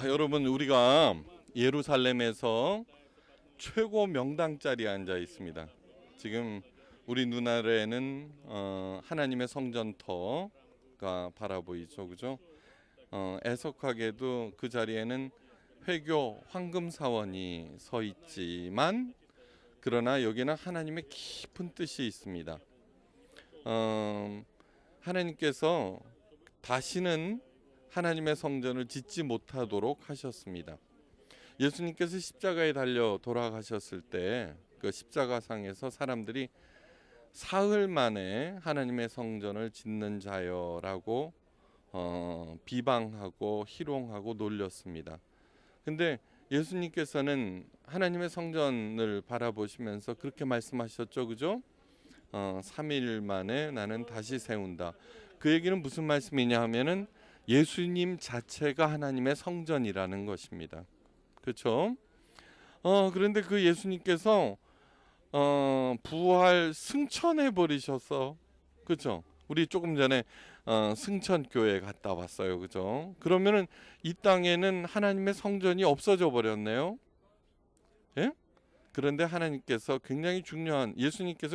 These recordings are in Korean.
여러분, 우리가 예루살렘에서 최고 명당 자리에 앉아 있습니다. 지금 우리 눈아래에는 하나님의 성전터가 바라보이죠, 그죠? 애석하게도 그 자리에는 회교 황금사원이 서 있지만, 그러나 여기는 하나님의 깊은 뜻이 있습니다. 하나님께서 다시는 하나님의 성전을 짓지 못하도록 하셨습니다. 예수님께서 십자가에 달려 돌아가셨을 때 그 십자가상에서 사람들이 사흘 만에 하나님의 성전을 짓는 자여라고 비방하고 희롱하고 놀렸습니다. 근데 예수님께서는 하나님의 성전을 바라보시면서 그렇게 말씀하셨죠, 그죠? 3일 만에 나는 다시 세운다. 그 얘기는 무슨 말씀이냐 하면은 예수님 자체가 하나님의 성전이라는 것입니다. 그렇죠? 그런데 그 예수님께서 부활 승천해 버리셔서, 그렇죠? 우리 조금 전에 승천교회 갔다 왔어요, 그죠? 그러면은 이 땅에는 하나님의 성전이 없어져 버렸네요. 예? 그런데 예수님께서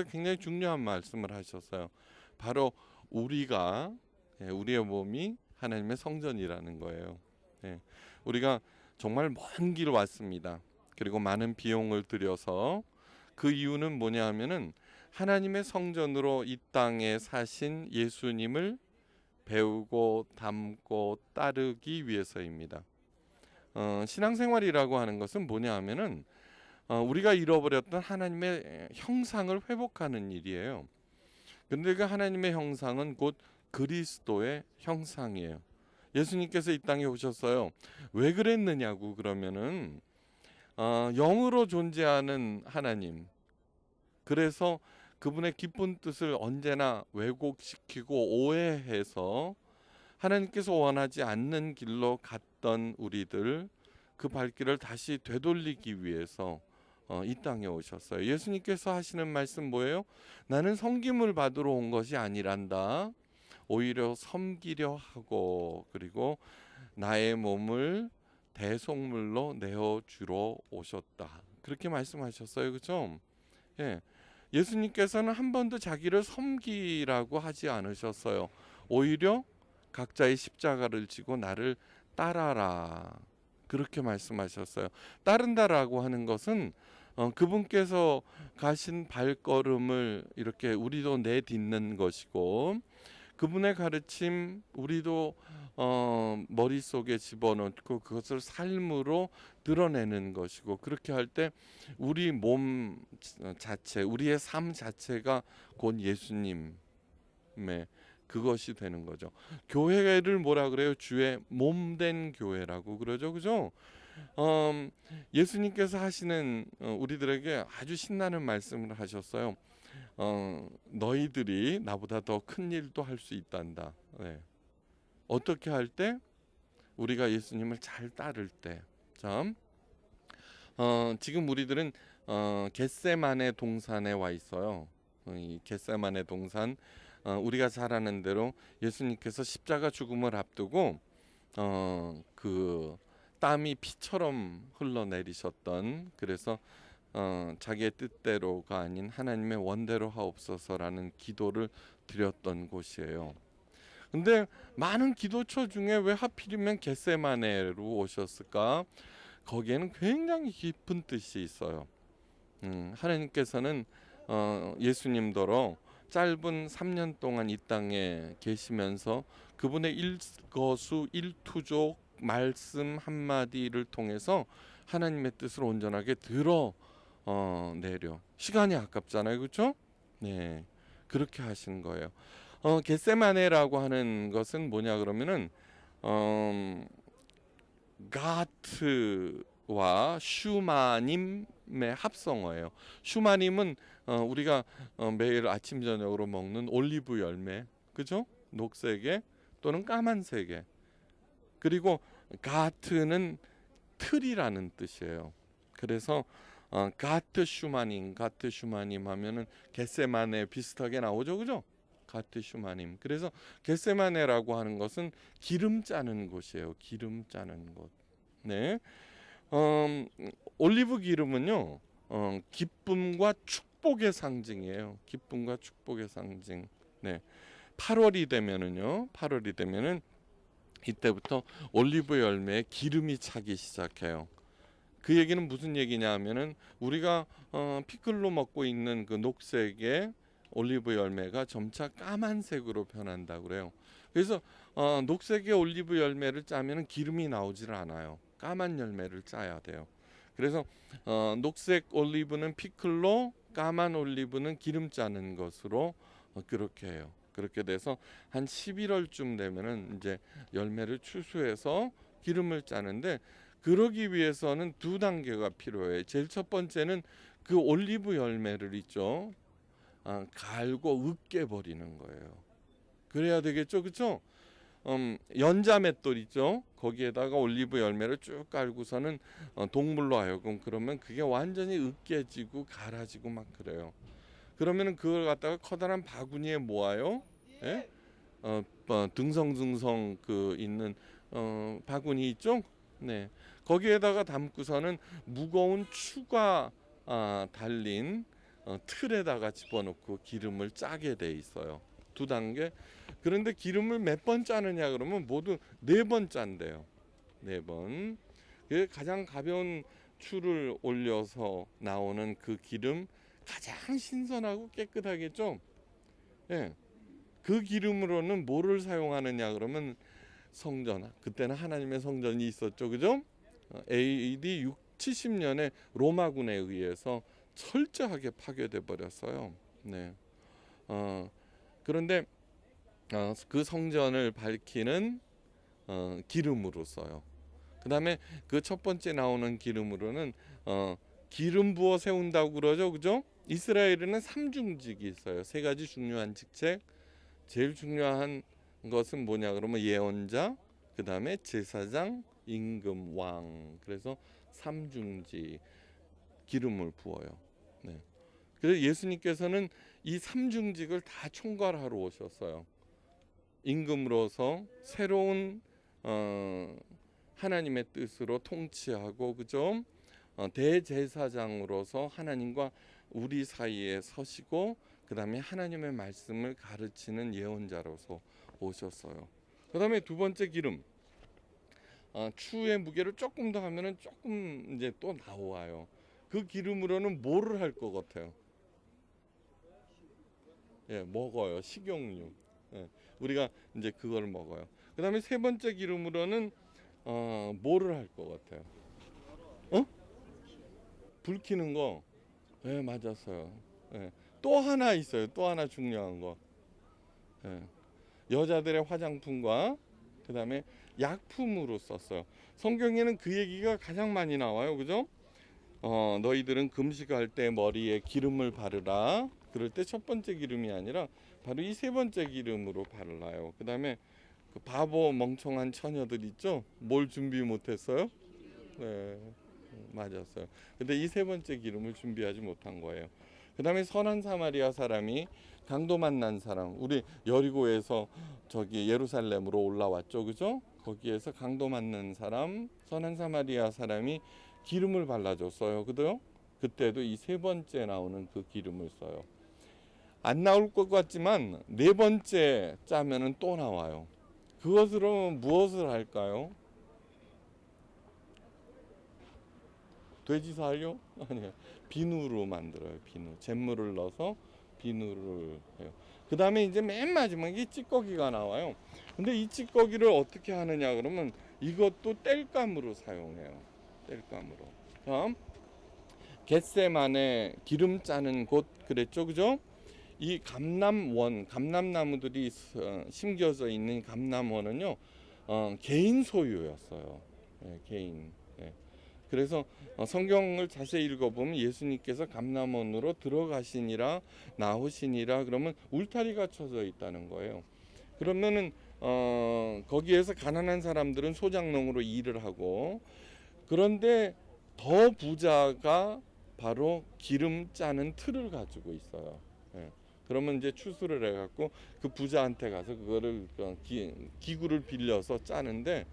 굉장히 중요한 말씀을 하셨어요. 바로 우리의 몸이 하나님의 성전이라는 거예요. 예. 우리가 정말 먼 길 왔습니다. 그리고 많은 비용을 들여서, 그 이유는 뭐냐 하면은 하나님의 성전으로 이 땅에 사신 예수님을 배우고 닮고 따르기 위해서입니다. 신앙생활이라고 하는 것은 뭐냐 하면은 우리가 잃어버렸던 하나님의 형상을 회복하는 일이에요. 그런데 그 하나님의 형상은 곧 그리스도의 형상이에요. 예수님께서 이 땅에 오셨어요. 왜 그랬느냐고 그러면은 영으로 존재하는 하나님, 그래서 그분의 깊은 뜻을 언제나 왜곡시키고 오해해서 하나님께서 원하지 않는 길로 갔던 우리들, 그 발길을 다시 되돌리기 위해서 이 땅에 오셨어요. 예수님께서 하시는 말씀 뭐예요? 나는 섬김을 받으러 온 것이 아니란다. 오히려 섬기려 하고, 그리고 나의 몸을 대속물로 내어주러 오셨다. 그렇게 말씀하셨어요. 그렇죠? 예. 예수님께서는 한 번도 자기를 섬기라고 하지 않으셨어요. 오히려 각자의 십자가를 지고 나를 따라라. 그렇게 말씀하셨어요. 따른다라고 하는 것은 그분께서 가신 발걸음을 이렇게 우리도 내딛는 것이고, 그분의 가르침 우리도 머릿속에 집어넣고 그것을 삶으로 드러내는 것이고, 그렇게 할 때 우리 몸 자체, 우리의 삶 자체가 곧 예수님의 그것이 되는 거죠. 교회를 뭐라 그래요? 주의 몸된 교회라고 그러죠, 그죠? 예수님께서 하시는 우리들에게 아주 신나는 말씀을 하셨어요. 너희들이 나보다 더 큰 일도 할 수 있단다. 네. 어떻게 할 때? 우리가 예수님을 잘 따를 때. 참. 지금 우리들은 겟세마네 동산에 와 있어요. 이 겟세마네 동산, 우리가 잘 아는 대로 예수님께서 십자가 죽음을 앞두고 그 땀이 피처럼 흘러내리셨던, 그래서 자기의 뜻대로가 아닌 하나님의 원대로 하옵소서라는 기도를 드렸던 곳이에요. 근데 많은 기도처 중에 왜 하필이면 겟세마네로 오셨을까? 거기에는 굉장히 깊은 뜻이 있어요. 하나님께서는 예수님더러 짧은 3년 동안 이 땅에 계시면서 그분의 일거수일투족 말씀 한마디를 통해서 하나님의 뜻을 온전하게 내려, 시간이 아깝잖아요, 그렇죠? 네, 그렇게 하신 거예요. 겟세마네라고 하는 것은 뭐냐 그러면은 가트와 슈마님의 합성어예요. 슈마님은 우리가 매일 아침 저녁으로 먹는 올리브 열매, 그죠? 녹색에 또는 까만색에. 그리고 가트는 틀이라는 뜻이에요. 그래서 가트 슈마님 하면은 겟세마네 비슷하게 나오죠, 그죠? 가트 슈마님. 그래서 겟세마네라고 하는 것은 기름 짜는 곳이에요. 기름 짜는 곳. 네. 음, 올리브 기름은요, 기쁨과 축복의 상징이에요. 기쁨과 축복의 상징. 네. 8월이 되면은요, 8월이 되면은 이때부터 올리브 열매에 기름이 차기 시작해요. 그 얘기는 무슨 얘기냐 하면은 우리가 피클로 먹고 있는 그 녹색의 올리브 열매가 점차 까만색으로 변한다 그래요. 그래서 녹색의 올리브 열매를 짜면은 기름이 나오질 않아요. 까만 열매를 짜야 돼요. 그래서 녹색 올리브는 피클로, 까만 올리브는 기름 짜는 것으로 그렇게 해요. 그렇게 돼서 한 11월쯤 되면은 이제 열매를 추수해서 기름을 짜는데, 그러기 위해서는 두 단계가 필요해요. 제일 첫 번째는 그 올리브 열매를 있죠, 갈고 으깨 버리는 거예요. 그래야 되겠죠, 그렇죠? 연자 맷돌 있죠, 거기에다가 올리브 열매를 쭉 깔고서는 동물로 하여금 그러면 그게 완전히 으깨지고 갈아지고 막 그래요. 그러면은 그걸 갖다가 커다란 바구니에 모아요. 예? 등성등성 그 있는 바구니 있죠? 네. 거기에다가 담고서는 무거운 추가 달린 틀에다가 집어넣고 기름을 짜게 돼 있어요. 두 단계. 그런데 기름을 몇 번 짜느냐 그러면 모두 4번 짠대요. 4번. 그 가장 가벼운 추를 올려서 나오는 그 기름, 가장 신선하고 깨끗하겠죠? 예. 그 기름으로는 뭐를 사용하느냐 그러면 성전, 그때는 하나님의 성전이 있었죠, 그죠? AD 70년에 로마군에 의해서 철저하게 파괴돼 버렸어요. 네. 그런데 그 성전을 밝히는 기름으로 써요. 그 다음에 그 첫 번째 나오는 기름으로는 기름 부어 세운다고 그러죠, 그죠? 이스라엘에는 3중직이 있어요. 3가지 중요한 직책. 제일 중요한 것은 뭐냐 그러면 예언자, 그 다음에 제사장, 임금, 왕. 그래서 3중직 기름을 부어요. 네. 그래서 예수님께서는 이 3중직을 다 총괄하러 오셨어요. 임금으로서 새로운 하나님의 뜻으로 통치하고, 그죠? 대제사장으로서 하나님과 우리 사이에 서시고, 그 다음에 하나님의 말씀을 가르치는 예언자로서 오셨어요. 그 다음에 두 번째 기름, 추의 무게를 조금 더 하면은 조금 이제 또 나와요. 그 기름으로는 뭐를 할 것 같아요? 예, 먹어요. 식용유. 예, 우리가 이제 그걸 먹어요. 그 다음에 세 번째 기름으로는 뭐를 할 것 같아요? 불 켜는 거. 예, 맞았어요. 예. 또 하나 있어요. 또 하나 중요한 거. 예. 여자들의 화장품과 그 다음에 약품으로 썼어요. 성경에는 그 얘기가 가장 많이 나와요. 그죠? 너희들은 금식할 때 머리에 기름을 바르라. 그럴 때 첫 번째 기름이 아니라 바로 이 세 번째 기름으로 바르라요. 그 다음에 그 바보 멍청한 처녀들 있죠? 뭘 준비 못했어요? 네, 맞았어요. 근데 이 세 번째 기름을 준비하지 못한 거예요. 그 다음에 선한 사마리아 사람이 강도 만난 사람, 우리 여리고에서 저기 예루살렘으로 올라왔죠, 그죠? 거기에서 강도 만난 사람, 선한 사마리아 사람이 기름을 발라줬어요, 그죠? 그때도 이 세 번째 나오는 그 기름을 써요. 안 나올 것 같지만 4번째 짜면은 또 나와요. 그것으로 무엇을 할까요? 돼지살요? 아니요. 비누로 만들어요. 비누. 잿물을 넣어서 비누를 해요. 그 다음에 이제 맨 마지막에 찌꺼기가 나와요. 근데 이 찌꺼기를 어떻게 하느냐 그러면 이것도 땔감으로 사용해요. 땔감으로. 다음 겟세만에 기름 짜는 곳 그랬죠, 그죠? 이 감람원, 감람나무들이 심겨져 있는 감람원은요, 개인 소유였어요. 네, 개인. 네. 그래서 성경을 자세히 읽어보면 예수님께서 감람원으로 들어가시니라 나오시니라 그러면 울타리가 쳐져 있다는 거예요. 그러면은 거기에서 가난한 사람들은 소장농으로 일을 하고, 그런데 더 부자가 바로 기름 짜는 틀을 가지고 있어요. 예. 그러면 이제 추수를 해갖고 그 부자한테 가서 그거를 기구를 빌려서 짜는데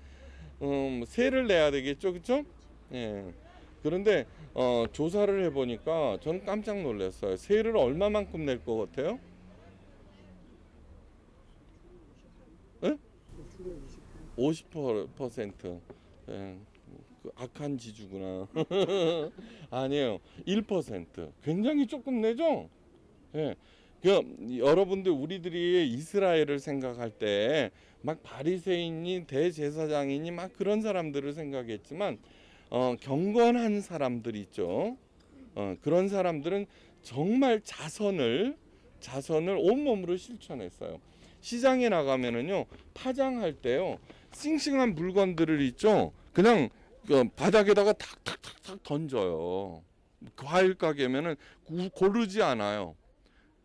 세를 내야 되겠죠, 그렇죠? 예. 그런데 조사를 해보니까 저는 깜짝 놀랐어요. 세를 얼마만큼 낼 것 같아요? 예? 50%. 예. 그 악한 지주구나. 아니에요. 1%. 굉장히 조금 내죠? 예. 여러분들 우리들이 이스라엘을 생각할 때 막 바리새인이 대제사장이니 막 그런 사람들을 생각했지만 경건한 사람들 있죠. 그런 사람들은 정말 자선을 온몸으로 실천했어요. 시장에 나가면은요 파장할 때요 싱싱한 물건들을 있죠 그냥 바닥에다가 탁탁탁탁 던져요. 과일 가게면은 고르지 않아요.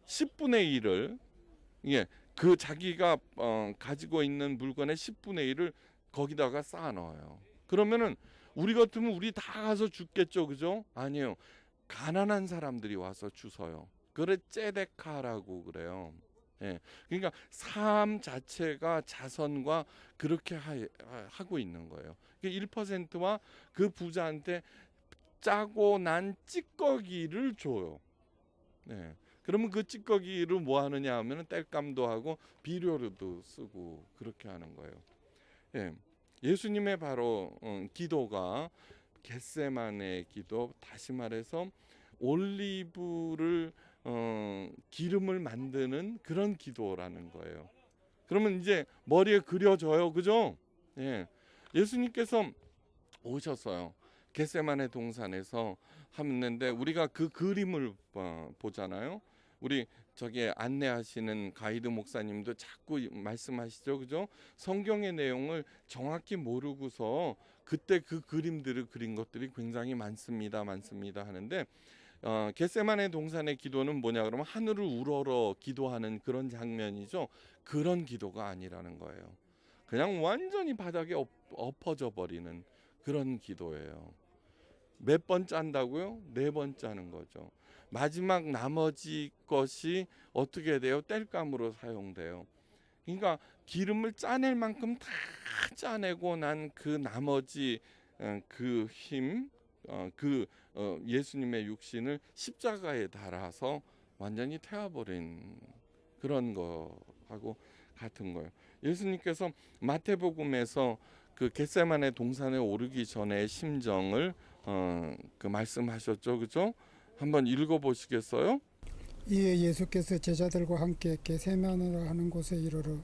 10분의 1을 그 자기가 가지고 있는 물건의 10분의 1을 거기다가 쌓아 넣어요. 그러면은 우리 같으면 우리 다 가서 죽겠죠, 그죠? 아니에요. 가난한 사람들이 와서 주서요. 그래 째데카라고 그래요. 예, 그러니까 삶 자체가 자선과 그렇게 하고 있는 거예요. 1%와 그 부자한테 짜고 난 찌꺼기를 줘요. 네. 그러면 그 찌꺼기를 뭐 하느냐 하면은 땔감도 하고 비료로도 쓰고 그렇게 하는 거예요. 예. 예수님의 바로 기도가 겟세마네 기도, 다시 말해서 올리브를 기름을 만드는 그런 기도라는 거예요. 그러면 이제 머리에 그려져요, 그죠? 예. 예수님께서 오셨어요. 겟세마네 동산에서 하는데 우리가 그 그림을 보잖아요. 우리 저기 안내하시는 가이드 목사님도 자꾸 말씀하시죠, 그죠? 성경의 내용을 정확히 모르고서 그때 그 그림들을 그린 것들이 굉장히 많습니다 하는데 겟세마네 동산의 기도는 뭐냐 그러면 하늘을 우러러 기도하는 그런 장면이죠. 그런 기도가 아니라는 거예요. 그냥 완전히 바닥에 엎어져 버리는 그런 기도예요. 몇 번 짠다고요? 4번 짜는 거죠. 마지막 나머지 것이 어떻게 돼요? 땔감으로 사용돼요. 그러니까 기름을 짜낼 만큼 다 짜내고 난 그 나머지 그 힘, 예수님의 육신을 십자가에 달아서 완전히 태워버린 그런 거하고 같은 거예요. 예수님께서 마태복음에서 그 겟세마네 동산에 오르기 전의 심정을 그 말씀하셨죠, 그죠? 한번 읽어보시겠어요? 이에 예수께서 제자들과 함께 겟세마네라 하는 곳에 이르러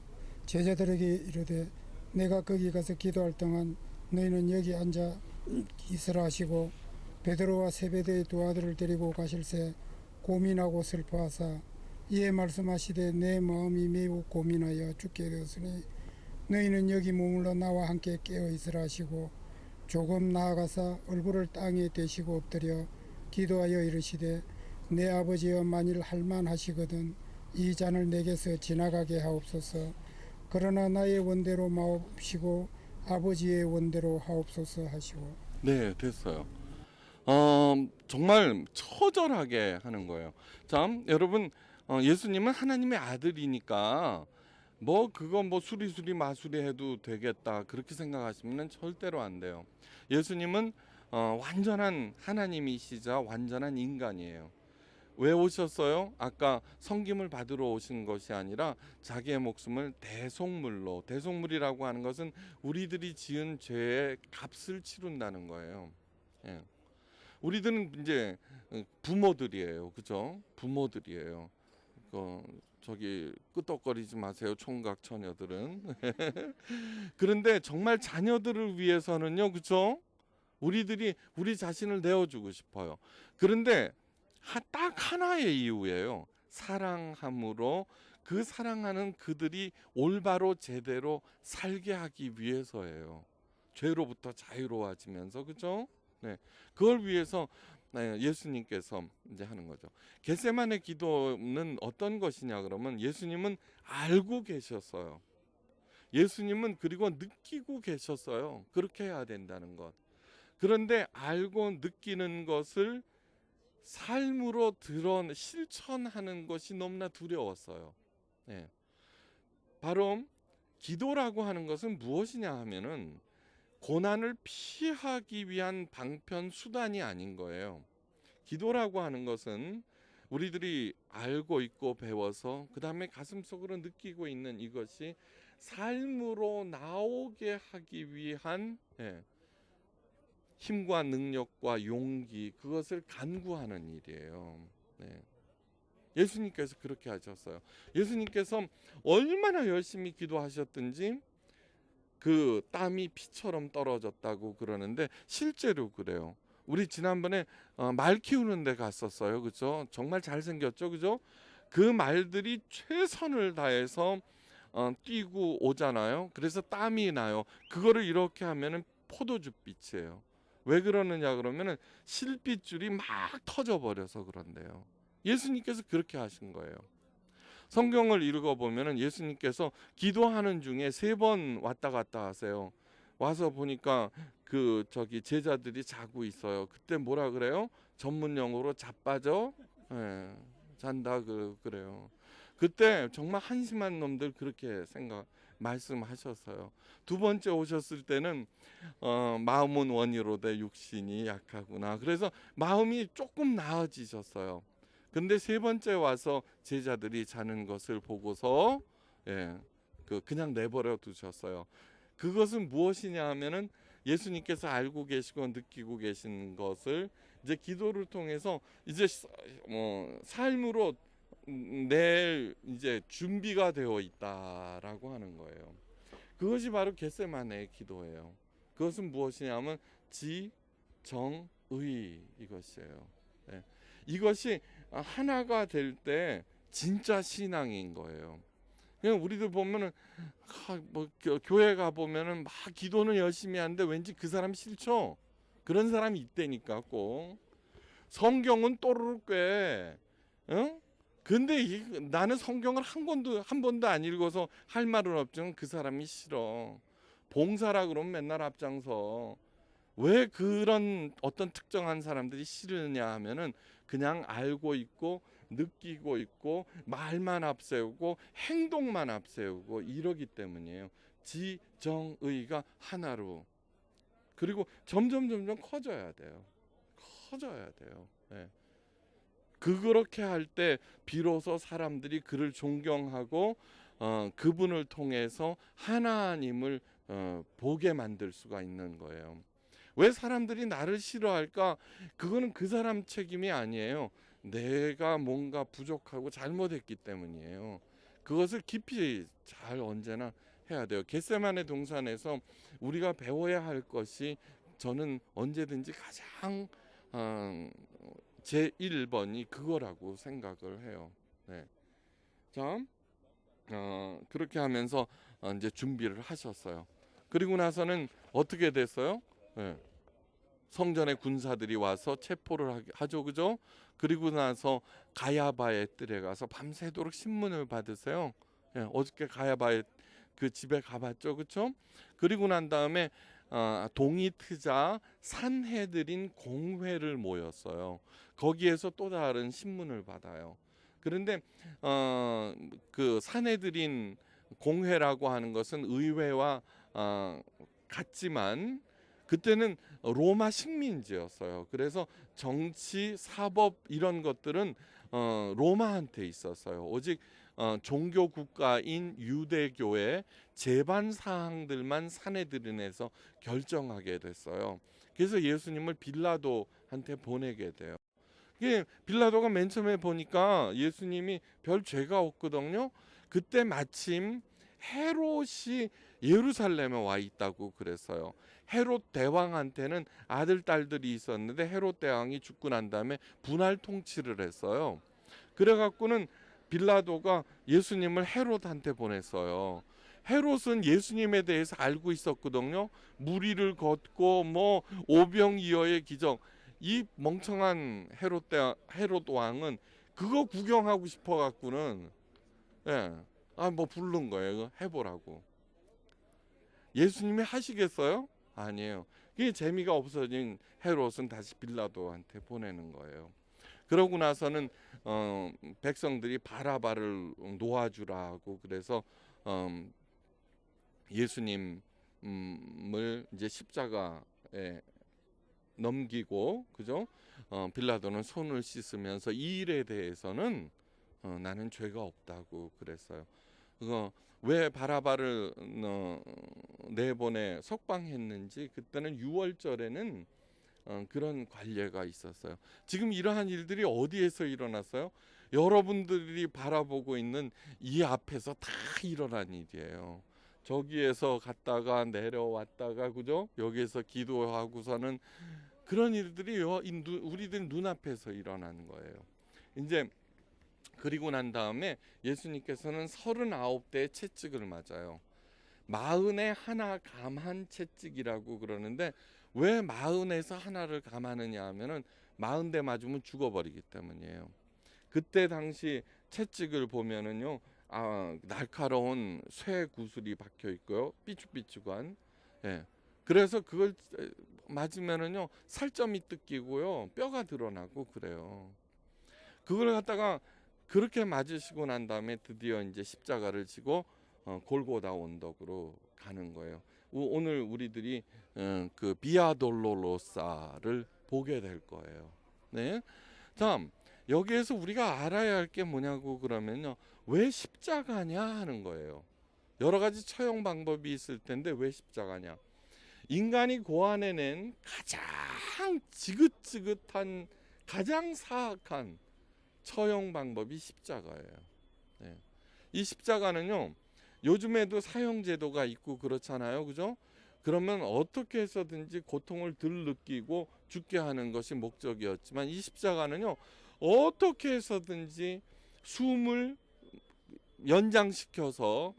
제자들에게 이르되 내가 거기 가서 기도할 동안 너희는 여기 앉아 있으라 하시고 베드로와 세베대의 두 아들을 데리고 가실새 고민하고 슬퍼하사 이에 말씀하시되 내 마음이 매우 고민하여 죽게 되었으니 너희는 여기 머물러 나와 함께 깨어 있으라 하시고 조금 나아가사 얼굴을 땅에 대시고 엎드려 기도하여 이르시되 내 아버지여 만일 할만하시거든 이 잔을 내게서 지나가게 하옵소서. 그러나 나의 원대로 마옵시고 아버지의 원대로 하옵소서 하시고. 네, 됐어요. 정말 처절하게 하는 거예요. 참, 여러분, 예수님은 하나님의 아들이니까 뭐 그거 뭐 수리수리 마수리 해도 되겠다 그렇게 생각하시면 절대로 안 돼요. 예수님은 완전한 하나님이시자 완전한 인간이에요. 왜 오셨어요? 아까 성김을 받으러 오신 것이 아니라 자기의 목숨을 대속물이라고 하는 것은 우리들이 지은 죄의 값을 치른다는 거예요. 예. 우리들은 이제 부모들이에요, 그죠? 부모들이에요. 저기 끄떡거리지 마세요, 총각 처녀들은. 그런데 정말 자녀들을 위해서는요, 그죠? 우리들이 우리 자신을 내어주고 싶어요. 그런데 딱 하나의 이유예요. 사랑함으로 그 사랑하는 그들이 올바로 제대로 살게 하기 위해서예요. 죄로부터 자유로워지면서, 그죠? 네, 그걸 위해서 예수님께서 이제 하는 거죠. 겟세마네 기도는 어떤 것이냐 그러면 예수님은 알고 계셨어요. 예수님은 그리고 느끼고 계셨어요. 그렇게 해야 된다는 것. 그런데 알고 느끼는 것을 삶으로 실천하는 것이 너무나 두려웠어요. 바로 기도라고 하는 것은 무엇이냐 하면은 고난을 피하기 위한 방편 수단이 아닌 거예요. 기도라고 하는 것은 우리들이 알고 있고 배워서 그 다음에 가슴속으로 느끼고 있는 이것이 삶으로 나오게 하기 위한 힘과 능력과 용기, 그것을 간구하는 일이에요. 네. 예수님께서 그렇게 하셨어요. 예수님께서 얼마나 열심히 기도하셨든지 그 땀이 피처럼 떨어졌다고 그러는데 실제로 그래요. 우리 지난번에 말 키우는 데 갔었어요. 그죠? 정말 잘생겼죠. 그죠? 그 말들이 최선을 다해서 뛰고 오잖아요. 그래서 땀이 나요. 그거를 이렇게 하면은 포도주 빛이에요. 왜 그러느냐 그러면은 실핏줄이 막 터져 버려서 그런데요. 예수님께서 그렇게 하신 거예요. 성경을 읽어보면은 예수님께서 기도하는 중에 3번 왔다 갔다 하세요. 와서 보니까 그 제자들이 자고 있어요. 그때 뭐라 그래요? 전문 용어로 자빠져 잔다 그래요. 그때 정말 한심한 놈들 그렇게 말씀하셨어요. 2번째 오셨을 때는 마음은 원이로되 육신이 약하구나. 그래서 마음이 조금 나아지셨어요. 근데 3번째 와서 제자들이 자는 것을 보고서 그냥 내버려 두셨어요. 그것은 무엇이냐 하면은 예수님께서 알고 계시고 느끼고 계신 것을 이제 기도를 통해서 이제 삶으로 낼 이제 준비가 되어 있다라고 하는 거예요. 그것이 바로 겟세마네의 기도예요. 그것은 무엇이냐면 지정의 이것이에요. 이것이 하나가 될 때 진짜 신앙인 거예요. 그냥 우리들 보면은 교회 가 보면은 막 기도는 열심히 하는데 왠지 그 사람 싫죠. 그런 사람이 있다니까 꼭. 성경은 또르륵 꽤. 응? 근데 나는 성경을 한 번도 안 읽어서 할 말은 없지만 그 사람이 싫어. 봉사라 그러면 맨날 앞장서. 왜 그런 어떤 특정한 사람들이 싫으냐 하면은 그냥 알고 있고 느끼고 있고 말만 앞세우고 행동만 앞세우고 이러기 때문이에요. 지정의가 하나로. 그리고 점점 커져야 돼요. 커져야 돼요. 그렇게 할 때 비로소 사람들이 그를 존경하고 그분을 통해서 하나님을 보게 만들 수가 있는 거예요. 왜 사람들이 나를 싫어할까? 그거는 그 사람 책임이 아니에요. 내가 뭔가 부족하고 잘못했기 때문이에요. 그것을 깊이 잘 언제나 해야 돼요. 겟세마네 동산에서 우리가 배워야 할 것이 저는 언제든지 가장 제 1번이 그거라고 생각을 해요. 네. 자, 그렇게 하면서 이제 준비를 하셨어요. 그리고 나서는 어떻게 됐어요? 네. 성전의 군사들이 와서 체포를 하죠, 그죠? 그리고 나서 가야바의 뜰에 가서 밤새도록 신문을 받으세요. 어저께 가야바의 그 집에 가봤죠, 그렇죠? 그리고 난 다음에 동이트자 산헤드린 공회를 모였어요. 거기에서 또 다른 신문을 받아요. 그런데 그 산헤드린 공회라고 하는 것은 의회와 같지만 그때는 로마 식민지였어요. 그래서 정치, 사법 이런 것들은 로마한테 있었어요. 오직 종교 국가인 유대교의 제반 사항들만 산헤드린에서 결정하게 됐어요. 그래서 예수님을 빌라도한테 보내게 돼요. 이게 빌라도가 맨 처음에 보니까 예수님이 별 죄가 없거든요. 그때 마침 헤롯이 예루살렘에 와 있다고 그랬어요. 헤롯 대왕한테는 아들 딸들이 있었는데 헤롯 대왕이 죽고 난 다음에 분할 통치를 했어요. 그래갖고는 빌라도가 예수님을 헤롯한테 보냈어요. 헤롯은 예수님에 대해서 알고 있었거든요. 무리를 걷고 뭐 오병이어의 기적. 이 멍청한 헤롯 왕은 그거 구경하고 싶어 갖고는 뭐 부른 거예요. 해보라고. 예수님이 하시겠어요? 아니에요. 그게 재미가 없어진 헤롯은 다시 빌라도한테 보내는 거예요. 그러고 나서는 백성들이 바라바를 놓아주라 하고 그래서 예수님 사람을 이제 십자가에 넘기고, 그죠? 빌라도는 손을 씻으면서 이 일에 대해서는 나는 죄가 없다고 그랬어요. 그거 왜 바라바를 내보내 석방했는지, 그때는 6월절에는 그런 관례가 있었어요. 지금 이러한 일들이 어디에서 일어났어요? 여러분들이 바라보고 있는 이 앞에서 다 일어난 일이에요. 저기에서 갔다가 내려왔다가, 그죠? 여기에서 기도하고서는 그런 일들이 우리들 눈앞에서 일어나는 거예요. 이제 그리고 난 다음에 예수님께서는 39대의 채찍을 맞아요. 40에 하나 감한 채찍이라고 그러는데, 왜 40에서 하나를 감하느냐 하면은 40대 맞으면 죽어버리기 때문이에요. 그때 당시 채찍을 보면은요, 날카로운 쇠 구슬이 박혀 있고요, 삐죽삐죽한. 예. 그래서 그걸 맞으면은요, 살점이 뜯기고요, 뼈가 드러나고 그래요. 그걸 갖다가 그렇게 맞으시고 난 다음에 드디어 이제 십자가를 지고 골고다 언덕으로 가는 거예요. 오늘 우리들이 그 비아 돌로로사를 보게 될 거예요. 네. 다음, 여기에서 우리가 알아야 할 게 뭐냐고 그러면요, 왜 십자가냐 하는 거예요. 여러 가지 처형 방법이 있을 텐데 왜 십자가냐? 인간이 고안해낸 가장 지긋지긋한, 가장 사악한 처형 방법이 십자가예요. 네. 이 십자가는요, 요즘에도 사형 제도가 있고 그렇잖아요, 그죠? 그러면 어떻게 해서든지 고통을 덜 느끼고 죽게 하는 것이 목적이었지만, 이 십자가는요, 어떻게 해서든지 숨을 연장시켜서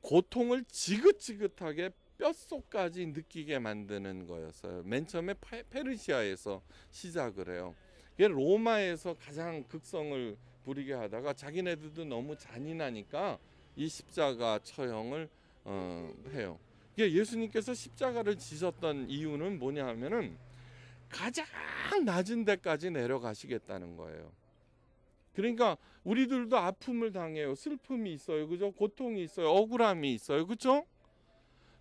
고통을 지긋지긋하게 뼛속까지 느끼게 만드는 거였어요. 맨 처음에 페르시아에서 시작을 해요. 로마에서 가장 극성을 부리게 하다가 자기네들도 너무 잔인하니까 이 십자가 처형을 해요. 예수님께서 십자가를 지셨던 이유는 뭐냐 하면은 가장 낮은 데까지 내려가시겠다는 거예요. 그러니까 우리들도 아픔을 당해요. 슬픔이 있어요. 그죠? 고통이 있어요. 억울함이 있어요. 그죠?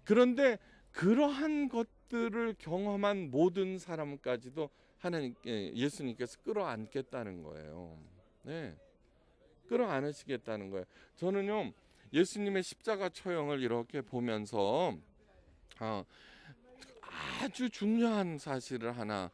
그런데 그러한 것들을 경험한 모든 사람까지도 예수님께서 끌어안겠다는 거예요. 네. 끌어안으시겠다는 거예요. 저는요, 예수님의 십자가 처형을 이렇게 보면서 아주 중요한 사실을 하나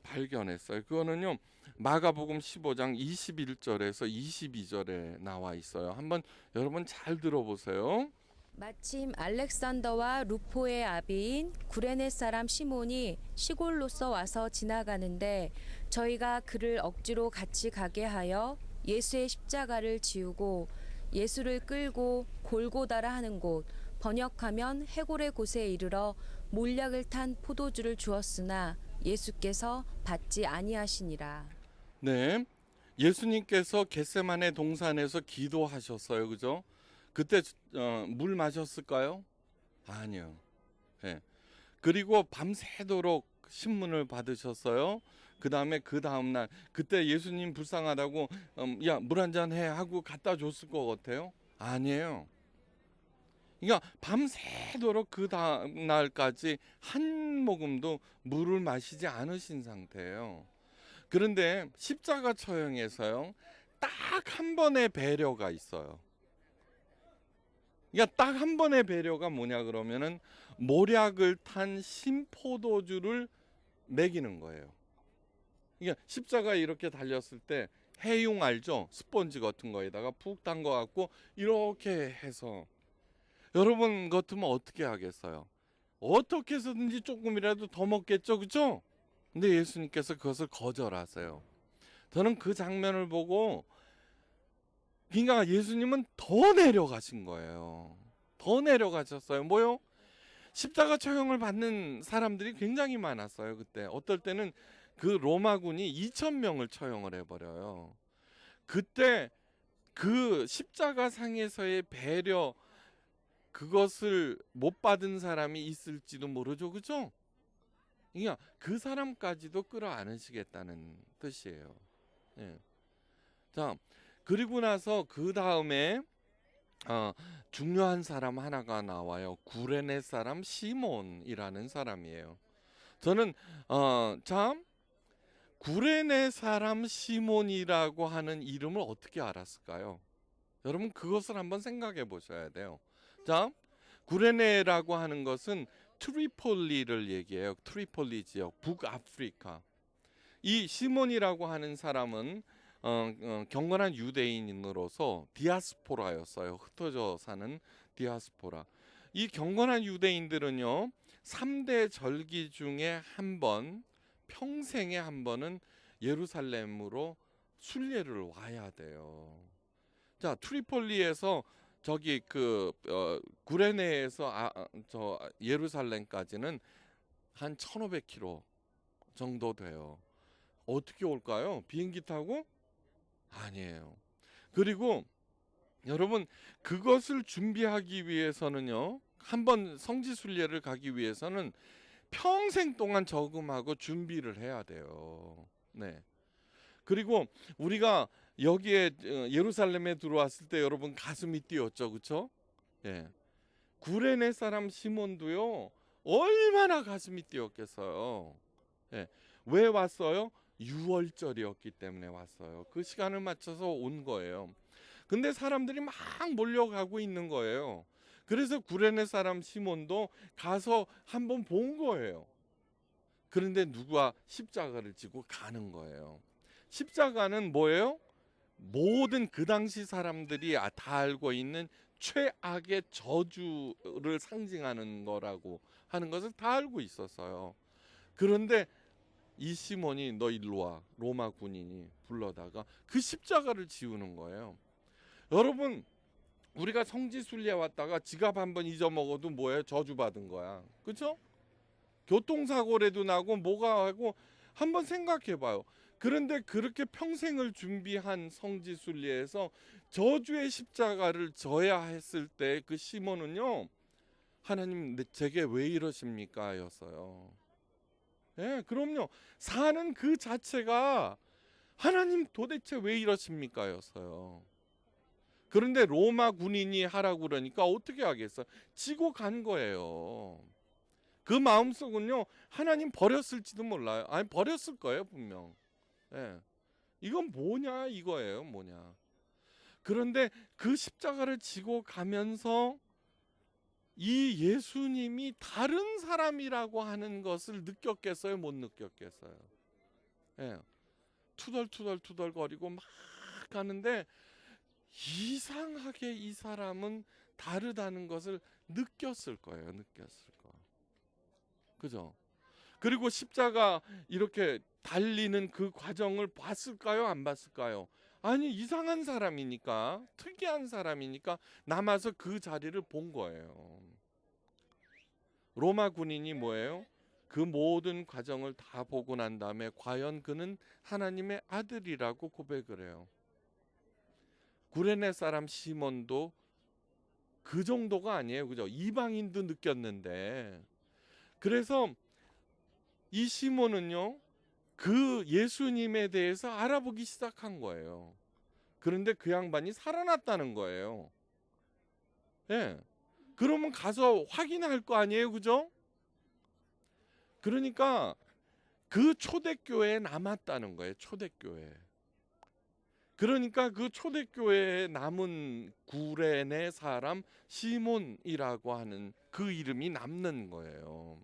발견했어요. 그거는요, 마가복음 15장 21절에서 22절에 나와 있어요. 한번 여러분 잘 들어보세요. 마침 알렉산더와 루포의 아비인 구레네 사람 시몬이 시골로서 와서 지나가는데, 저희가 그를 억지로 같이 가게 하여 예수의 십자가를 지우고 예수를 끌고 골고다라 하는 곳, 번역하면 해골의 곳에 이르러 몰약을 탄 포도주를 주었으나 예수께서 받지 아니하시니라. 네, 예수님께서 겟세마네 동산에서 기도하셨어요, 그죠? 그때 물 마셨을까요? 아니요. 네. 그리고 밤새도록 신문을 받으셨어요. 그 다음 날, 그때 예수님 불쌍하다고 야, 물 한잔 해 하고 갖다 줬을 것 같아요? 아니에요. 그러니까 밤새도록 그 다음 날까지 한 모금도 물을 마시지 않으신 상태예요. 그런데 십자가 처형에서요, 딱 한 번의 배려가 있어요. 그러니까 딱 한 번의 배려가 뭐냐 그러면은 모략을 탄 신포도주를 먹이는 거예요. 그러니까 십자가 이렇게 달렸을 때 해용 알죠? 스펀지 같은 거에다가 푹 담가 갖고 이렇게 해서, 여러분 같으면 어떻게 하겠어요? 어떻게 해서든지 조금이라도 더 먹겠죠, 그렇죠? 근데 예수님께서 그것을 거절하세요. 저는 그 장면을 보고, 그러니까 예수님은 더 내려가신 거예요. 더 내려가셨어요. 뭐요? 십자가 처형을 받는 사람들이 굉장히 많았어요. 그때 어떨 때는 그 로마군이 2,000명을 처형을 해버려요. 그때 그 십자가 상에서의 배려, 그것을 못 받은 사람이 있을지도 모르죠, 그죠? 그러니까 그 사람까지도 끌어안으시겠다는 뜻이에요. 예. 자, 그리고 나서 그 다음에 어, 중요한 사람 하나가 나와요. 구레네 사람 시몬이라는 사람이에요. 저는 참 구레네 사람 시몬이라고 하는 이름을 어떻게 알았을까요? 여러분 그것을 한번 생각해 보셔야 돼요. 자, 구레네라고 하는 것은 트리폴리를 얘기해요. 트리폴리 지역, 북아프리카. 이 시몬이라고 하는 사람은 경건한 유대인으로서 디아스포라였어요. 흩어져 사는 디아스포라. 이 경건한 유대인들은요, 3대 절기 중에 한 번, 평생에 한 번은 예루살렘으로 순례를 와야 돼요. 자, 트리폴리에서 저기 구레네에서 저 예루살렘까지는 한 1,500km 정도 돼요. 어떻게 올까요? 비행기 타고? 아니에요. 그리고 여러분 그것을 준비하기 위해서는요. 한번 성지순례를 가기 위해서는 평생 동안 저금하고 준비를 해야 돼요. 네. 그리고 우리가 여기에 예루살렘에 들어왔을 때 여러분 가슴이 뛰었죠. 그렇죠? 예. 구레네 사람 시몬도요. 얼마나 가슴이 뛰었겠어요. 예. 왜 왔어요? 6월절이었기 때문에 왔어요. 그 시간을 맞춰서 온 거예요. 근데 사람들이 막 몰려가고 있는 거예요. 그래서 구레네 사람 시몬도 가서 한번 본 거예요. 그런데 누가 십자가를 지고 가는 거예요. 십자가는 뭐예요? 모든 그 당시 사람들이 다 알고 있는 최악의 저주를 상징하는 거라고 하는 것을 다 알고 있었어요. 그런데 이 시몬이 너 일로 와, 로마 군인이 불러다가 그 십자가를 지우는 거예요. 여러분 우리가 성지순례 왔다가 지갑 한번 잊어먹어도 뭐예요? 저주받은 거야. 그렇죠? 교통사고라도 나고 뭐가 하고 한번 생각해봐요. 그런데 그렇게 평생을 준비한 성지순례에서 저주의 십자가를 져야 했을 때 그 시몬은요, 하나님 제게 왜 이러십니까? 였어요. 예, 그럼요. 사는 그 자체가 하나님 도대체 왜 이러십니까? 였어요. 그런데 로마 군인이 하라고 그러니까 어떻게 하겠어요? 지고 간 거예요. 그 마음속은요, 하나님 버렸을지도 몰라요. 아니, 버렸을 거예요, 분명. 예. 이건 뭐냐, 이거예요, 뭐냐. 그런데 그 십자가를 지고 가면서 이 예수님이 다른 사람이라고 하는 것을 느꼈겠어요, 못 느꼈겠어요? 예. 투덜투덜 거리고 막 가는데 이상하게 이 사람은 다르다는 것을 느꼈을 거예요, 느꼈을 거. 그죠? 그리고 십자가 이렇게 달리는 그 과정을 봤을까요? 안 봤을까요? 아니 이상한 사람이니까 특이한 사람이니까 남아서 그 자리를 본 거예요. 로마 군인이 뭐예요? 그 모든 과정을 다 보고 난 다음에 과연 그는 하나님의 아들이라고 고백을 해요. 구레네 사람 시몬도 그 정도가 아니에요. 그죠? 이방인도 느꼈는데 그래서 이 시몬은요, 그 예수님에 대해서 알아보기 시작한 거예요. 그런데 그 양반이 살아났다는 거예요. 예. 그러면 가서 확인할 거 아니에요, 그죠? 그러니까 그 초대교회에 남았다는 거예요, 초대교회. 그러니까 그 초대교회에 남은 구레네 사람 시몬이라고 하는 그 이름이 남는 거예요.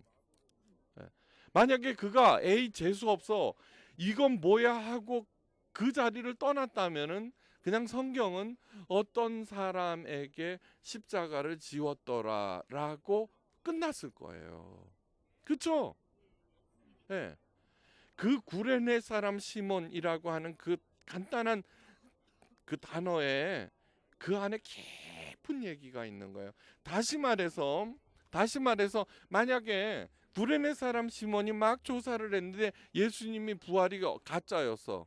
만약에 그가 에이 재수 없어 이건 뭐야 하고 그 자리를 떠났다면은 그냥 성경은 어떤 사람에게 십자가를 지웠더라라고 끝났을 거예요. 그렇죠? 예. 그 구레네 사람 시몬이라고 하는 그 간단한 그 단어에 그 안에 깊은 얘기가 있는 거예요. 다시 말해서 만약에 구레네 사람 시몬이 막 조사를 했는데 예수님이 부활이 가짜였어.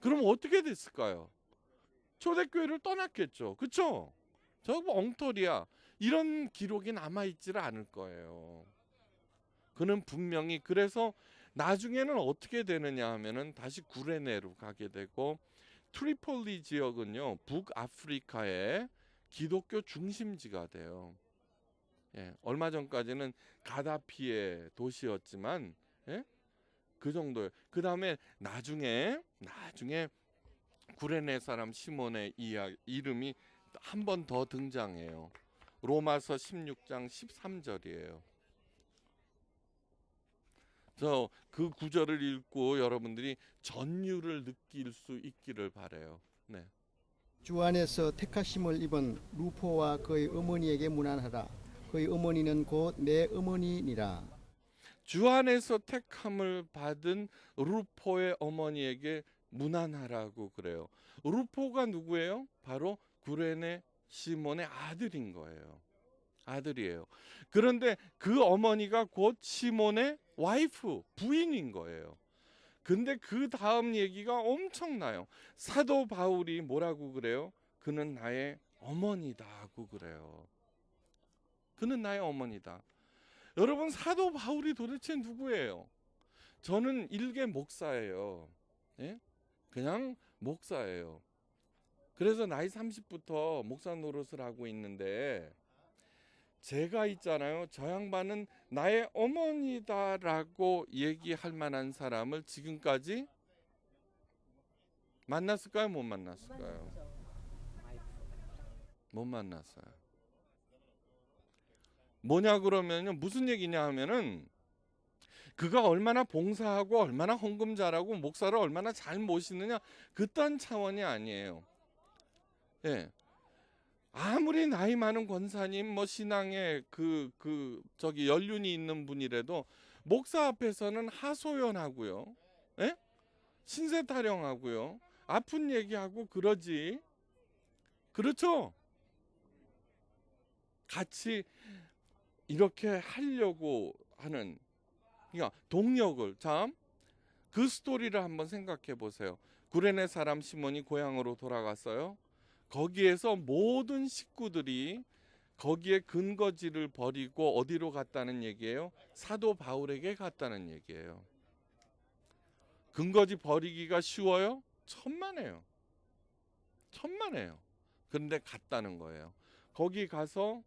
그럼 어떻게 됐을까요? 초대교회를 떠났겠죠. 그렇죠? 저거 엉터리야. 이런 기록이 남아있지를 않을 거예요. 그는 분명히 그래서 나중에는 어떻게 되느냐 하면은 다시 구레네로 가게 되고 트리폴리 지역은요, 북아프리카의 기독교 중심지가 돼요. 예, 얼마 전까지는 가다피의 도시였지만, 예? 그 정도예요. 그 다음에 나중에 구레네 사람 시몬의 이름이 한 번 더 등장해요. 로마서 16장 13절이에요. 저 그 구절을 읽고 여러분들이 전율을 느낄 수 있기를 바라요. 네. 주 안에서 택하심을 입은 루포와 그의 어머니에게 문안하라. 그의 어머니는 곧 내 어머니니라. 주 안에서 택함을 받은 루포의 어머니에게 문안하라고 그래요. 루포가 누구예요? 바로 구레네 시몬의 아들인 거예요. 아들이에요. 그런데 그 어머니가 곧 시몬의 와이프, 부인인 거예요. 근데 그 다음 얘기가 엄청나요. 사도 바울이 뭐라고 그래요? 그는 나의 어머니다 하고 그래요. 그는 나의 어머니다. 여러분, 사도 바울이 도대체 누구예요? 저는 일개 목사예요. 예? 그냥 목사예요. 그래서 나이 30부터 목사 노릇을 하고 있는데, 제가 있잖아요. 저 양반은 나의 어머니다라고 얘기할 만한 사람을 지금까지 만났을까요? 못 만났을까요? 못 만났어요. 뭐냐 그러면요, 무슨 얘기냐 하면은 그가 얼마나 봉사하고 얼마나 헌금 잘하고 목사를 얼마나 잘 모시느냐, 그딴 차원이 아니에요. 예. 아무리 나이 많은 권사님, 뭐 신앙에 저기 연륜이 있는 분이라도 목사 앞에서는 하소연하고요, 예? 신세 타령하고요, 아픈 얘기하고 그러지. 그렇죠? 같이 이렇게 하려고 하는, 그러니까 동력을, 참, 그 스토리를 한번 생각해 보세요. 구레네 사람 시몬이 고향으로 돌아갔어요. 거기에서 모든 식구들이 거기에 근거지를 버리고 어디로 갔다는 얘기예요? 사도 바울에게 갔다는 얘기예요. 근거지 버리기가 쉬워요? 천만에요. 천만에요. 그런데 갔다는 거예요. 거기 가서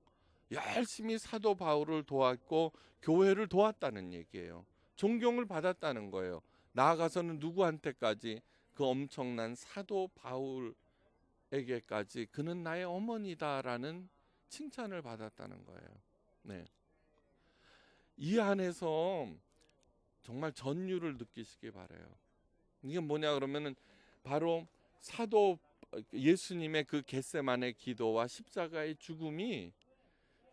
열심히 사도 바울을 도왔고 교회를 도왔다는 얘기예요. 존경을 받았다는 거예요. 나아가서는 누구한테까지? 그 엄청난 사도 바울에게까지 그는 나의 어머니다라는 칭찬을 받았다는 거예요. 네. 이 안에서 정말 전율을 느끼시기 바라요. 이게 뭐냐 그러면은 바로 사도 예수님의 그 겟세마네 기도와 십자가의 죽음이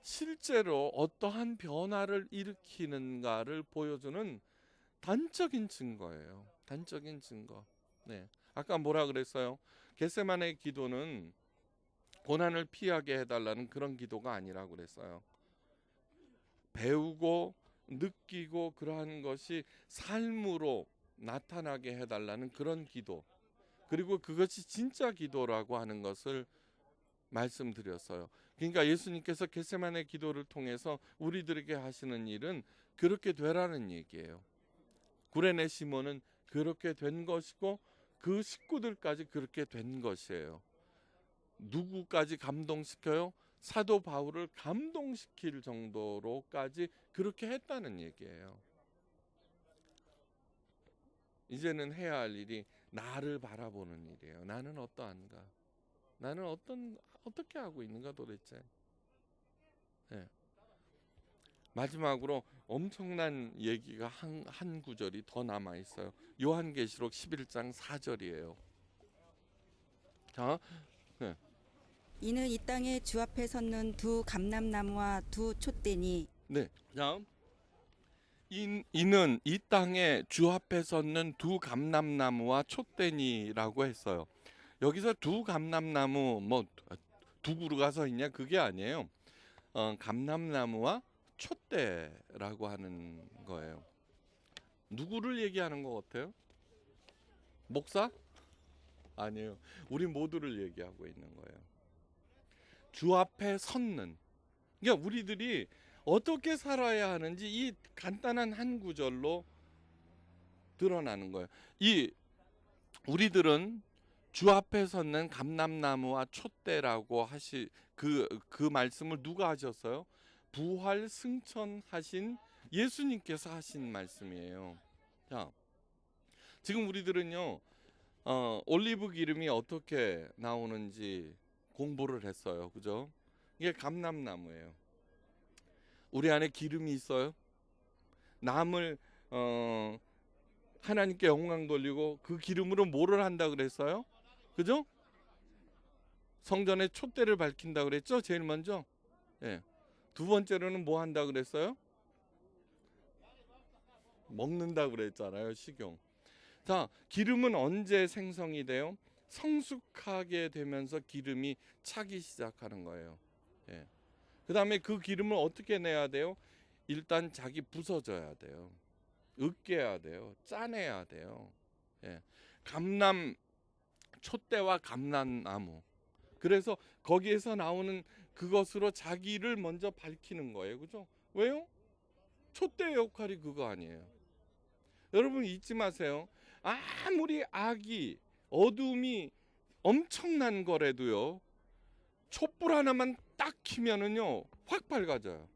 실제로 어떠한 변화를 일으키는가를 보여주는 단적인 증거예요. 단적인 증거. 네. 아까 뭐라 그랬어요? 겟세마네 기도는 고난을 피하게 해달라는 그런 기도가 아니라고 그랬어요. 배우고 느끼고 그러한 것이 삶으로 나타나게 해달라는 그런 기도. 그리고 그것이 진짜 기도라고 하는 것을 말씀드렸어요. 그러니까 예수님께서 겟세마네 기도를 통해서 우리들에게 하시는 일은 그렇게 되라는 얘기예요. 구레네 시몬은 그렇게 된 것이고 그 식구들까지 그렇게 된 것이에요. 누구까지 감동시켜요? 사도 바울을 감동시킬 정도로까지 그렇게 했다는 얘기예요. 이제는 해야 할 일이 나를 바라보는 일이에요. 나는 어떠한가? 나는 어떻게 하고 있는가 도대체? 네. 마지막으로 엄청난 얘기가 한 구절이 더 남아 있어요. 요한계시록 11장 4절이에요. 자, 네. 이는 이 땅에 주 앞에 섰는 두 감람나무와 두 촛대니. 네. 자, 이는 이 땅에 주 앞에 섰는 두 감람나무와 촛대니라고 했어요. 여기서 두 감람나무 뭐 두 그루가 서 있냐 그게 아니에요. 감람나무와 촛대라고 하는 거예요. 누구를 얘기하는 것 같아요? 목사? 아니에요. 우리 모두를 얘기하고 있는 거예요. 주 앞에 섰는. 그러니까 우리들이 어떻게 살아야 하는지 이 간단한 한 구절로 드러나는 거예요. 우리들은 주 앞에 섰는 감람나무와 촛대라고 하시 그 말씀을 누가 하셨어요? 부활 승천하신 예수님께서 하신 말씀이에요. 자, 지금 우리들은요, 올리브 기름이 어떻게 나오는지 공부를 했어요. 그죠? 이게 감람나무예요. 우리 안에 기름이 있어요. 남을 하나님께 영광 돌리고 그 기름으로 뭐를 한다 그랬어요? 그죠? 성전에 촛대를 밝힌다 그랬죠? 제일 먼저. 예. 두 번째로는 뭐 한다 그랬어요? 먹는다 그랬잖아요. 식용. 자, 기름은 언제 생성이 돼요? 성숙하게 되면서 기름이 차기 시작하는 거예요. 예. 그 다음에 그 기름을 어떻게 내야 돼요? 일단 자기 부서져야 돼요. 으깨야 돼요. 짜내야 돼요. 예. 감람 촛대와 감람나무. 그래서 거기에서 나오는 그것으로 자기를 먼저 밝히는 거예요. 그죠? 왜요? 촛대의 역할이 그거 아니에요. 여러분 잊지 마세요. 아무리 악이 어둠이 엄청난 거라도요. 촛불 하나만 딱 켜면은요. 확 밝아져요.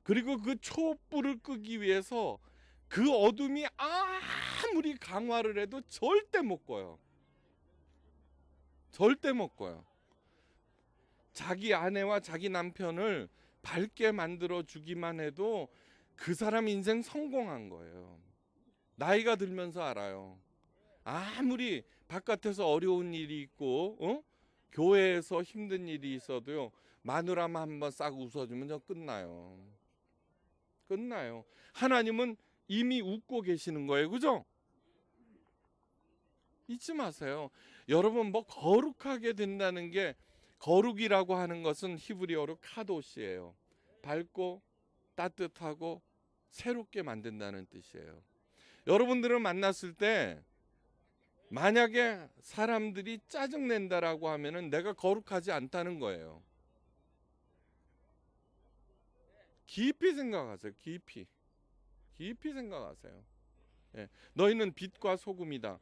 그리고 그 촛불을 끄기 위해서 그 어둠이 아무리 강화를 해도 절대 못 꺼요. 절대 못 꺼요. 자기 아내와 자기 남편을 밝게 만들어 주기만 해도 그 사람 인생 성공한 거예요. 나이가 들면서 알아요. 아무리 바깥에서 어려운 일이 있고 교회에서 힘든 일이 있어도요. 마누라만 한번 싹 웃어주면 저 끝나요. 끝나요. 하나님은 이미 웃고 계시는 거예요. 그죠? 잊지 마세요. 여러분 뭐 거룩하게 된다는 게 거룩이라고 하는 것은 히브리어로 카도시예요. 밝고 따뜻하고 새롭게 만든다는 뜻이에요. 여러분들을 만났을 때 만약에 사람들이 짜증낸다라고 하면은 내가 거룩하지 않다는 거예요. 깊이 생각하세요. 깊이 생각하세요. 예. 너희는 빛과 소금이다.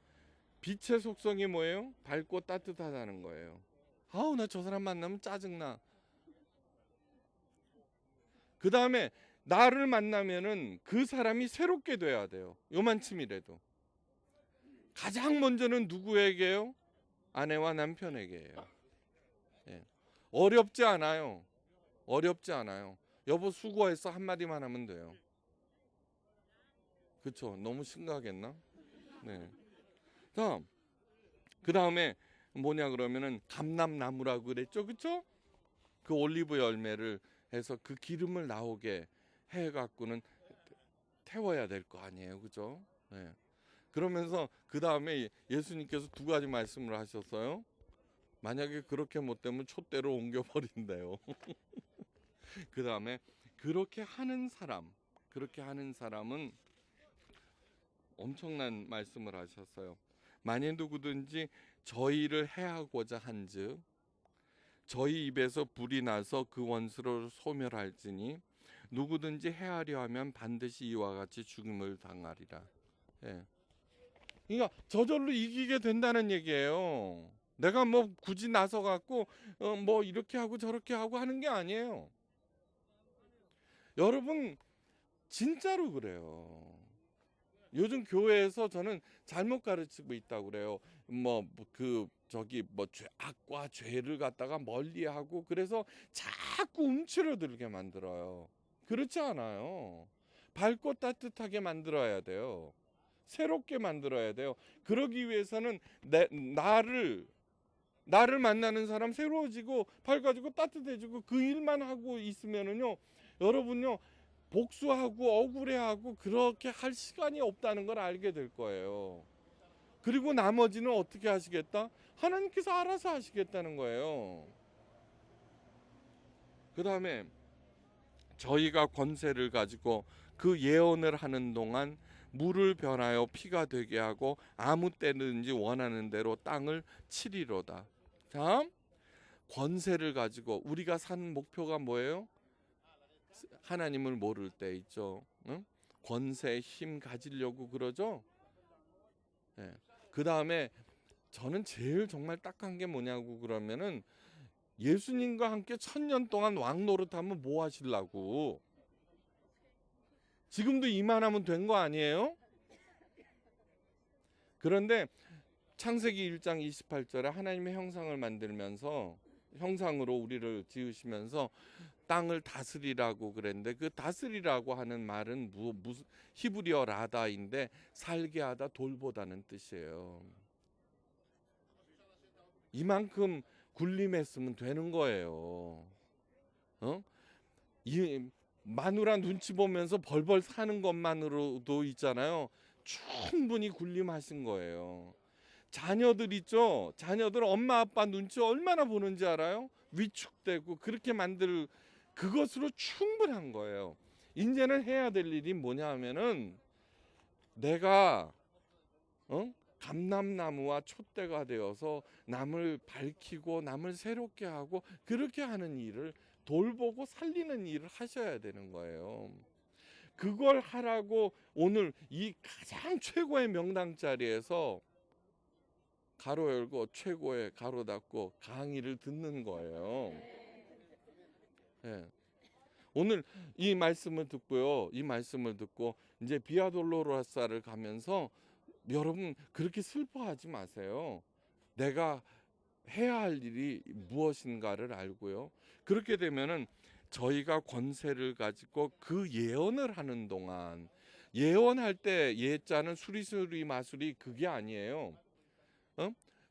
빛의 속성이 뭐예요? 밝고 따뜻하다는 거예요. 아우 나 저 사람 만나면 짜증나. 그 다음에 나를 만나면은 그 사람이 새롭게 돼야 돼요. 요만큼이라도. 가장 먼저는 누구에게요? 아내와 남편에게요. 예. 어렵지 않아요. 어렵지 않아요. 여보 수고했어 한마디만 하면 돼요. 그렇죠? 너무 심각했나? 네. 자, 그 다음에 뭐냐 그러면은 감람나무라고 그랬죠, 그렇죠? 그 올리브 열매를 해서 그 기름을 나오게 해갖고는 태워야 될 거 아니에요, 그렇죠? 네. 그러면서 그 다음에 예수님께서 두 가지 말씀을 하셨어요. 만약에 그렇게 못되면 촛대로 옮겨버린대요. 그 다음에 그렇게 하는 사람은 엄청난 말씀을 하셨어요. 만일 누구든지 저희를 해하고자 한즉 저희 입에서 불이 나서 그 원수를 소멸할지니 누구든지 해하려 하면 반드시 이와 같이 죽음을 당하리라. 예. 그러니까 저절로 이기게 된다는 얘기예요. 내가 뭐 굳이 나서 갖고 뭐 이렇게 하고 저렇게 하고 하는 게 아니에요. 여러분 진짜로 그래요. 요즘 교회에서 저는 잘못 가르치고 있다고 그래요. 악과 죄를 갖다가 멀리하고 그래서 자꾸 움츠러들게 만들어요. 그렇지 않아요. 밝고 따뜻하게 만들어야 돼요. 새롭게 만들어야 돼요. 그러기 위해서는 나를 만나는 사람 새로워지고 밝아지고 따뜻해지고 그 일만 하고 있으면은요, 여러분요 복수하고 억울해하고 그렇게 할 시간이 없다는 걸 알게 될 거예요. 그리고 나머지는 어떻게 하시겠다? 하나님께서 알아서 하시겠다는 거예요. 그 다음에 저희가 권세를 가지고 그 예언을 하는 동안 물을 변하여 피가 되게 하고 아무 때든지 원하는 대로 땅을 치리로다. 자, 권세를 가지고 우리가 산 목표가 뭐예요? 하나님을 모를 때 있죠. 응? 권세, 힘 가지려고 그러죠. 네. 그 다음에 저는 제일 정말 딱한 게 뭐냐고 그러면은 예수님과 함께 1000년 동안 왕 노릇하면 뭐 하시려고? 지금도 이만하면 된 거 아니에요? 그런데 창세기 1장 28절에 하나님의 형상을 만들면서 형상으로 우리를 지으시면서 땅을 다스리라고 그랬는데 그 다스리라고 하는 말은 무슨 히브리어 라다인데 살게 하다 돌보다는 뜻이에요. 이만큼 굴림했으면 되는 거예요. 이 마누라 눈치 보면서 벌벌 사는 것만으로도 있잖아요. 충분히 굴림하신 거예요. 자녀들 있죠. 자녀들 엄마 아빠 눈치 얼마나 보는지 알아요? 위축되고 그렇게 만들 그것으로 충분한 거예요. 이제는 해야 될 일이 뭐냐 하면은 내가 감람나무와 촛대가 되어서 남을 밝히고 남을 새롭게 하고 그렇게 하는 일을 돌보고 살리는 일을 하셔야 되는 거예요. 그걸 하라고 오늘 이 가장 최고의 명당 자리에서 가로 열고 최고의 가로 닫고 강의를 듣는 거예요. 예. 오늘 이 말씀을 듣고요. 이 말씀을 듣고 이제 비아 돌로로사를 가면서 여러분 그렇게 슬퍼하지 마세요. 내가 해야 할 일이 무엇인가를 알고요. 그렇게 되면은 저희가 권세를 가지고 그 예언을 하는 동안 예언할 때 예자는 수리수리 마술이 그게 아니에요.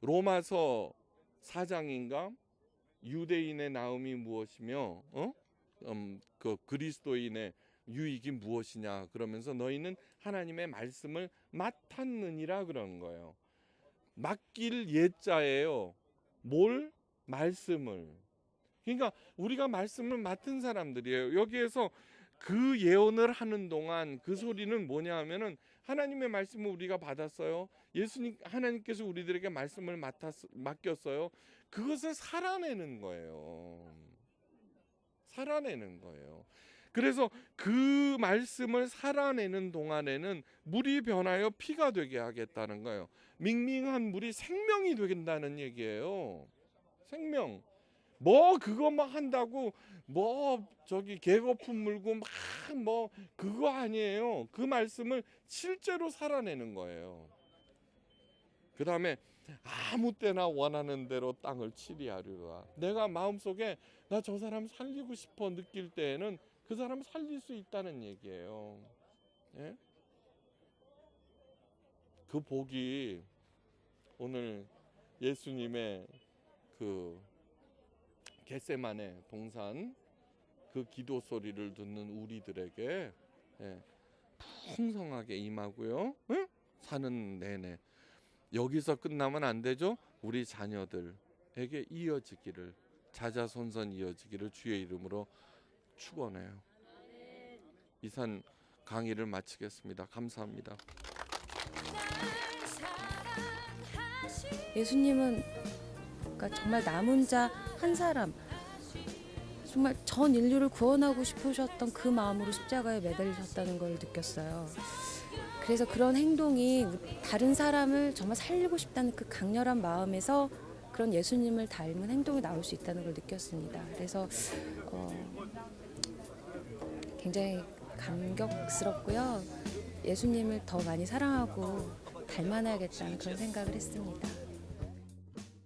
로마서 4장인가 유대인의 나음이 무엇이며 그 그리스도인의 유익이 무엇이냐 그러면서 너희는 하나님의 말씀을 맡았느니라 그런 거예요. 맡길 예자예요. 뭘? 말씀을. 그러니까 우리가 말씀을 맡은 사람들이에요. 여기에서 그 예언을 하는 동안 그 소리는 뭐냐 하면은 하나님의 말씀을 우리가 받았어요. 예수님 하나님께서 우리들에게 말씀을 맡겼어요. 그것을 살아내는 거예요. 살아내는 거예요. 그래서 그 말씀을 살아내는 동안에는 물이 변하여 피가 되게 하겠다는 거예요. 밍밍한 물이 생명이 된다는 얘기예요. 생명. 뭐 그거 막 한다고 뭐 저기 개거품 물고 막 뭐 그거 아니에요. 그 말씀을 실제로 살아내는 거예요. 그 다음에 아무 때나 원하는 대로 땅을 치리하리라. 내가 마음속에 나 저 사람 살리고 싶어 느낄 때에는 그 사람 살릴 수 있다는 얘기예요. 예? 그 복이 오늘 예수님의 그 겟세마네 동산 그 기도 소리를 듣는 우리들에게 풍성하게 임하고요. 예? 사는 내내 여기서 끝나면 안 되죠. 우리 자녀들에게 이어지기를 자자손손 이어지기를 주의 이름으로 축원해요. 이산 강의를 마치겠습니다. 감사합니다. 예수님은 그러니까 정말 남은 자 한 사람, 정말 전 인류를 구원하고 싶으셨던 그 마음으로 십자가에 매달리셨다는 걸 느꼈어요. 그래서 그런 행동이 다른 사람을 정말 살리고 싶다는 그 강렬한 마음에서 그런 예수님을 닮은 행동이 나올 수 있다는 걸 느꼈습니다. 그래서 굉장히 감격스럽고요. 예수님을 더 많이 사랑하고 닮아야겠다는 그런 생각을 했습니다.